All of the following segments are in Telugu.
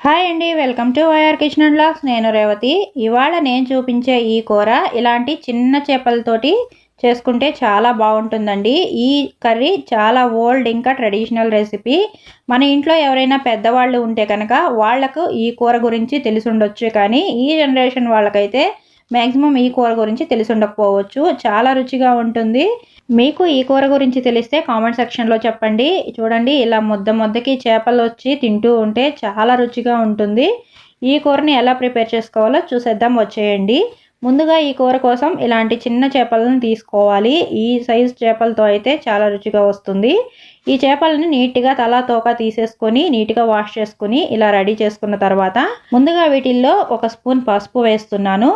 హాయ్ అండి, welcome to YR kitchen and vlogs. నేను రేవతి. ఇవాళ నేను చూపించే ఈ కూర ఇలాంటి చిన్న చేపలతోటి చేసుకుంటే చాలా బాగుంటుందండి. ఈ కర్రీ చాలా ఓల్డ్ ఇంకా ట్రెడిషనల్ రెసిపీ. మన ఇంట్లో ఎవరైనా పెద్దవాళ్ళు ఉంటే కనుక వాళ్లకు ఈ కూర గురించి తెలిసి ఉండొచ్చు, కానీ ఈ జనరేషన్ వాళ్ళకైతే మ్యాక్సిమం ఈ కూర గురించి తెలిసి ఉండకపోవచ్చు. చాలా రుచిగా ఉంటుంది. మీకు ఈ కూర గురించి తెలిస్తే కామెంట్ సెక్షన్లో చెప్పండి. చూడండి, ఇలా ముద్దకి చేపలు వచ్చి తింటూ ఉంటే చాలా రుచిగా ఉంటుంది. ఈ కూరని ఎలా ప్రిపేర్ చేసుకోవాలో చూసేద్దాం, వచ్చేయండి. ముందుగా ఈ కూర కోసం ఇలాంటి చిన్న చేపలను తీసుకోవాలి. ఈ సైజు చేపలతో అయితే చాలా రుచిగా వస్తుంది. ఈ చేపలని నీట్గా తల తోక తీసేసుకొని నీట్గా వాష్ చేసుకుని ఇలా రెడీ చేసుకున్న తర్వాత ముందుగా వీటిల్లో 1 స్పూన్ పసుపు వేస్తున్నాను.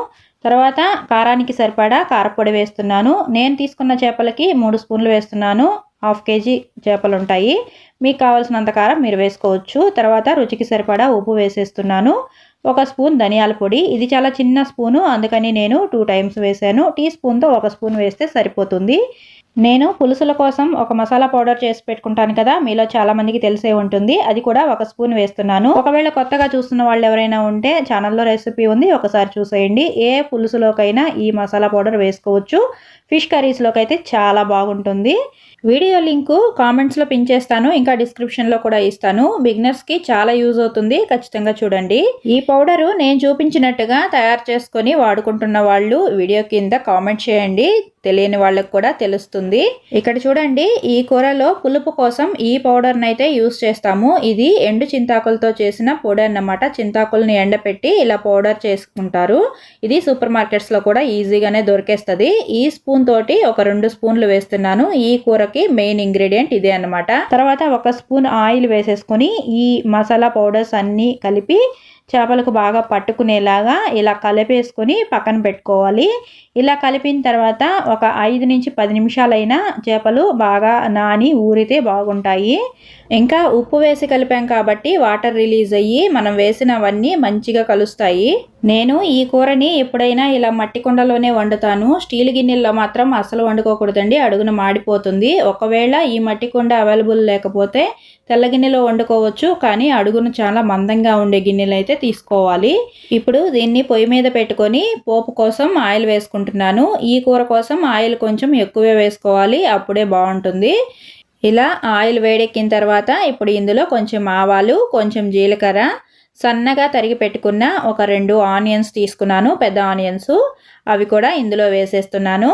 తర్వాత కారానికి సరిపడా కారపొడి వేస్తున్నాను. నేను తీసుకున్న చేపలకి 3 స్పూన్లు వేస్తున్నాను. 1/2 కేజీ చేపలు ఉంటాయి. మీకు కావాల్సినంత కారం మీరు వేసుకోవచ్చు. తర్వాత రుచికి సరిపడా ఉప్పు వేసేస్తున్నాను. 1 స్పూన్ ధనియాల పొడి. ఇది చాలా చిన్న స్పూను, అందుకని నేను 2 టైమ్స్ వేసాను. టీ స్పూన్తో 1 స్పూన్ వేస్తే సరిపోతుంది. నేను పులుసుల కోసం ఒక మసాలా పౌడర్ చేసి పెట్టుకుంటాను కదా, మీలో చాలా మందికి తెలిసే ఉంటుంది. అది కూడా 1 స్పూన్ వేస్తున్నాను. ఒకవేళ కొత్తగా చూస్తున్న వాళ్ళు ఎవరైనా ఉంటే ఛానల్లో రెసిపీ ఉంది, ఒకసారి చూసేయండి. ఏ పులుసులోకైనా ఈ మసాలా పౌడర్ వేసుకోవచ్చు. ఫిష్ కర్రీస్లోకి అయితే చాలా బాగుంటుంది. వీడియో లింకు కామెంట్స్లో పిన్ చేస్తాను, ఇంకా డిస్క్రిప్షన్లో కూడా ఇస్తాను. బిగినర్స్కి చాలా యూజ్ అవుతుంది, ఖచ్చితంగా చూడండి. ఈ పౌడరు నేను చూపించినట్టుగా తయారు చేసుకొని వాడుకుంటున్న వాళ్ళు వీడియో కింద కామెంట్ చేయండి, తెలియని వాళ్ళకి కూడా తెలుస్తుంది. ఇక్కడ చూడండి, ఈ కూరలో పులుపు కోసం ఈ పౌడర్ని అయితే యూజ్ చేస్తాము. ఇది ఎండు చింతాకులతో చేసిన పొడి అన్నమాట. చింతాకుల్ని ఎండపెట్టి ఇలా పౌడర్ చేసుకుంటారు. ఇది సూపర్ మార్కెట్స్లో కూడా ఈజీగానే దొరికేస్తుంది. ఈ స్పూన్ తోటి ఒక 2 స్పూన్లు వేస్తున్నాను. ఈ కూరకి మెయిన్ ఇంగ్రీడియంట్ ఇదే అన్నమాట. తర్వాత 1 స్పూన్ ఆయిల్ వేసేసుకొని ఈ మసాలా పౌడర్స్ అన్నీ కలిపి చేపలకు బాగా పట్టుకునేలాగా ఇలా కలిపేసుకొని పక్కన పెట్టుకోవాలి. ఇలా కలిపిన తర్వాత ఒక 5 నుంచి 10 నిమిషాలైనా చేపలు బాగా నాని ఊరితే బాగుంటాయి. ఇంకా ఉప్పు వేసి కలిపాం కాబట్టి వాటర్ రిలీజ్ అయ్యి మనం వేసినవన్నీ మంచిగా కలుస్తాయి. నేను ఈ కూరని ఎప్పుడైనా ఇలా మట్టి కుండలోనే వండుతాను. స్టీల్ గిన్నెల్లో మాత్రం అసలు వండుకోకూడదండి, అడుగున మాడిపోతుంది. ఒకవేళ ఈ మట్టి కుండ అవైలబుల్ లేకపోతే తెల్ల గిన్నెలో వండుకోవచ్చు, కానీ అడుగును చాలా మందంగా ఉండే గిన్నెలు అయితే తీసుకోవాలి. ఇప్పుడు దీన్ని పొయ్యి మీద పెట్టుకొని పోపు కోసం ఆయిల్ వేసుకుంటున్నాను. ఈ కూర కోసం ఆయిల్ కొంచెం ఎక్కువే వేసుకోవాలి, అప్పుడే బాగుంటుంది. ఇలా ఆయిల్ వేడెక్కిన తర్వాత ఇప్పుడు ఇందులో కొంచెం ఆవాలు, కొంచెం జీలకర్ర, సన్నగా తరిగి పెట్టుకున్న ఒక 2 ఆనియన్స్ తీసుకున్నాను, పెద్ద ఆనియన్స్. అవి కూడా ఇందులో వేసేస్తున్నాను.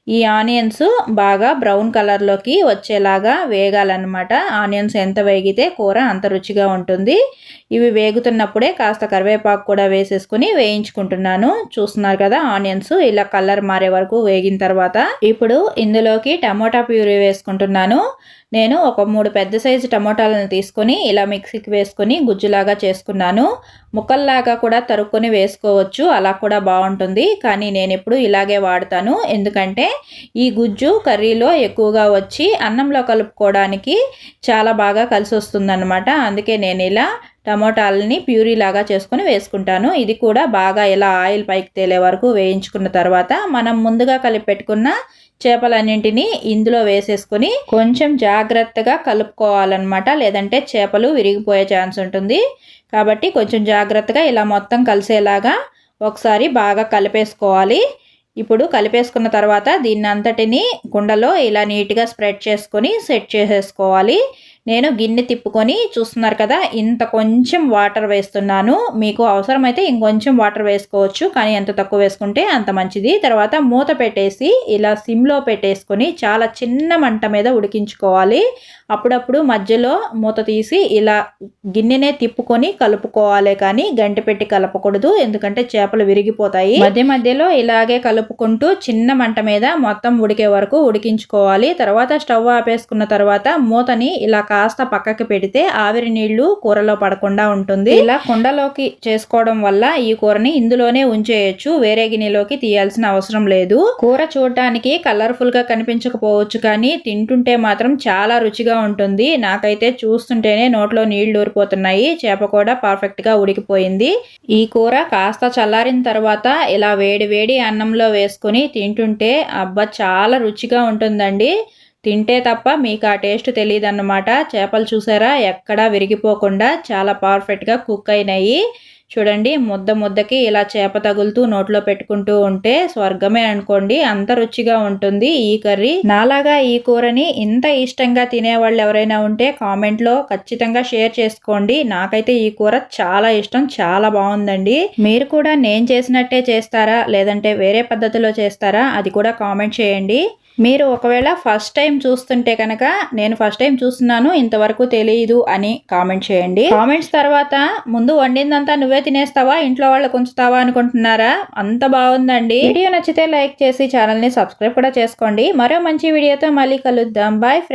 ఈ ఆనియన్స్ బాగా బ్రౌన్ కలర్లోకి వచ్చేలాగా వేగాలన్నమాట. ఆనియన్స్ ఎంత వేగితే కూర అంత రుచిగా ఉంటుంది. ఇవి వేగుతున్నప్పుడే కాస్త కరివేపాకు కూడా వేసేసుకుని వేయించుకుంటున్నాను. చూస్తున్నారు కదా, ఆనియన్స్ ఇలా కలర్ మారే వరకు వేగిన తర్వాత ఇప్పుడు ఇందులోకి టమోటా ప్యూరీ వేసుకుంటున్నాను. నేను ఒక 3 పెద్ద సైజు టమోటాలను తీసుకొని ఇలా మిక్సీకి వేసుకొని గుజ్జులాగా చేసుకున్నాను. ముక్కల్లాగా కూడా తరుక్కొని వేసుకోవచ్చు, అలా కూడా బాగుంటుంది. కానీ నేను ఎప్పుడు ఇలాగే వాడతాను, ఎందుకంటే ఈ గుజ్జు కర్రీలో ఎక్కువగా వచ్చి అన్నంలో కలుపుకోవడానికి చాలా బాగా కలిసి వస్తుందన్నమాట. అందుకే నేను ఇలా టమోటాలని ప్యూరీ లాగా చేసుకొని వేసుకుంటాను. ఇది కూడా బాగా ఇలా ఆయిల్ పైకి తేలే వరకు వేయించుకున్న తర్వాత మనం ముందుగా కలిపి పెట్టుకున్న చేపలన్నింటినీ ఇందులో వేసేసుకొని కొంచెం జాగ్రత్తగా కలుపుకోవాలన్నమాట, లేదంటే చేపలు విరిగిపోయే ఛాన్స్ ఉంటుంది. కాబట్టి కొంచెం జాగ్రత్తగా ఇలా మొత్తం కలిసేలాగా ఒకసారి బాగా కలిపేసుకోవాలి. ఇప్పుడు కలిపేసుకున్న తర్వాత దీన్ని అంతటిని కుండలో ఇలా నీట్గా స్ప్రెడ్ చేసుకొని సెట్ చేసేసుకోవాలి. నేను గిన్నె తిప్పుకొని చూస్తున్నారు కదా, ఇంత కొంచెం వాటర్ వేస్తున్నాను. మీకు అవసరమైతే ఇంకొంచెం వాటర్ వేసుకోవచ్చు, కానీ ఎంత తక్కువ వేసుకుంటే అంత మంచిది. తర్వాత మూత పెట్టేసి ఇలా సిమ్లో పెట్టేసుకొని చాలా చిన్న మంట మీద ఉడికించుకోవాలి. అప్పుడప్పుడు మధ్యలో మూత తీసి ఇలా గిన్నెనే తిప్పుకొని కలుపుకోవాలి, కానీ గంటె పెట్టి కలపకూడదు, ఎందుకంటే చేపలు విరిగిపోతాయి. మధ్య మధ్యలో ఇలాగే కలుపుకుంటూ చిన్న మంట మీద మొత్తం ఉడికే వరకు ఉడికించుకోవాలి. తర్వాత స్టవ్ ఆపేసుకున్న తర్వాత మూతని ఇలా కాస్త పక్కకి పెడితే ఆవిరి నీళ్లు కూరలో పడకుండా ఉంటుంది. ఇలా కుండలోకి చేసుకోవడం వల్ల ఈ కూరని ఇందులోనే ఉంచేయచ్చు, వేరే గిన్నెలోకి తీయాల్సిన అవసరం లేదు. కూర చూడటానికి కలర్ఫుల్ గా కనిపించకపోవచ్చు, కానీ తింటుంటే మాత్రం చాలా రుచిగా ఉంటుంది. నాకైతే చూస్తుంటేనే నోట్లో నీళ్లు ఊరిపోతున్నాయి. చేప కూడా పర్ఫెక్ట్ గా ఉడికిపోయింది. ఈ కూర కాస్త చల్లారిన తర్వాత ఇలా వేడి వేడి అన్నంలో వేసుకొని తింటుంటే అబ్బా చాలా రుచిగా ఉంటుందండి. తింటే తప్ప మీకు ఆ టేస్ట్ తెలియదు అన్నమాట. చేపలు చూసారా ఎక్కడా విరిగిపోకుండా చాలా పర్ఫెక్ట్గా కుక్ అయినాయి. చూడండి ముద్ద ముద్దకి ఇలా చేప తగులుతూ నోట్లో పెట్టుకుంటూ ఉంటే స్వర్గమే అనుకోండి, అంత రుచిగా ఉంటుంది ఈ కర్రీ. నాలాగా ఈ కూరని ఇంత ఇష్టంగా తినేవాళ్ళు ఎవరైనా ఉంటే కామెంట్లో ఖచ్చితంగా షేర్ చేసుకోండి. నాకైతే ఈ కూర చాలా ఇష్టం, చాలా బాగుందండి. మీరు కూడా నేను చేసినట్టే చేస్తారా లేదంటే వేరే పద్ధతిలో చేస్తారా అది కూడా కామెంట్ చేయండి. మీరు ఒకవేళ ఫస్ట్ టైం చూస్తుంటే కనుక నేను ఫస్ట్ టైం చూస్తున్నాను ఇంతవరకు తెలియదు అని కామెంట్ చేయండి. కామెంట్స్ తర్వాత ముందు వండిందంతా నువ్వే తినేస్తావా ఇంట్లో వాళ్ళకు ఉంచుతావా అనుకుంటున్నారా? అంత బాగుందండి. వీడియో నచ్చితే లైక్ చేసి ఛానల్ని సబ్స్క్రైబ్ కూడా చేసుకోండి. మరో మంచి వీడియోతో మళ్ళీ కలుద్దాం. Bye friends.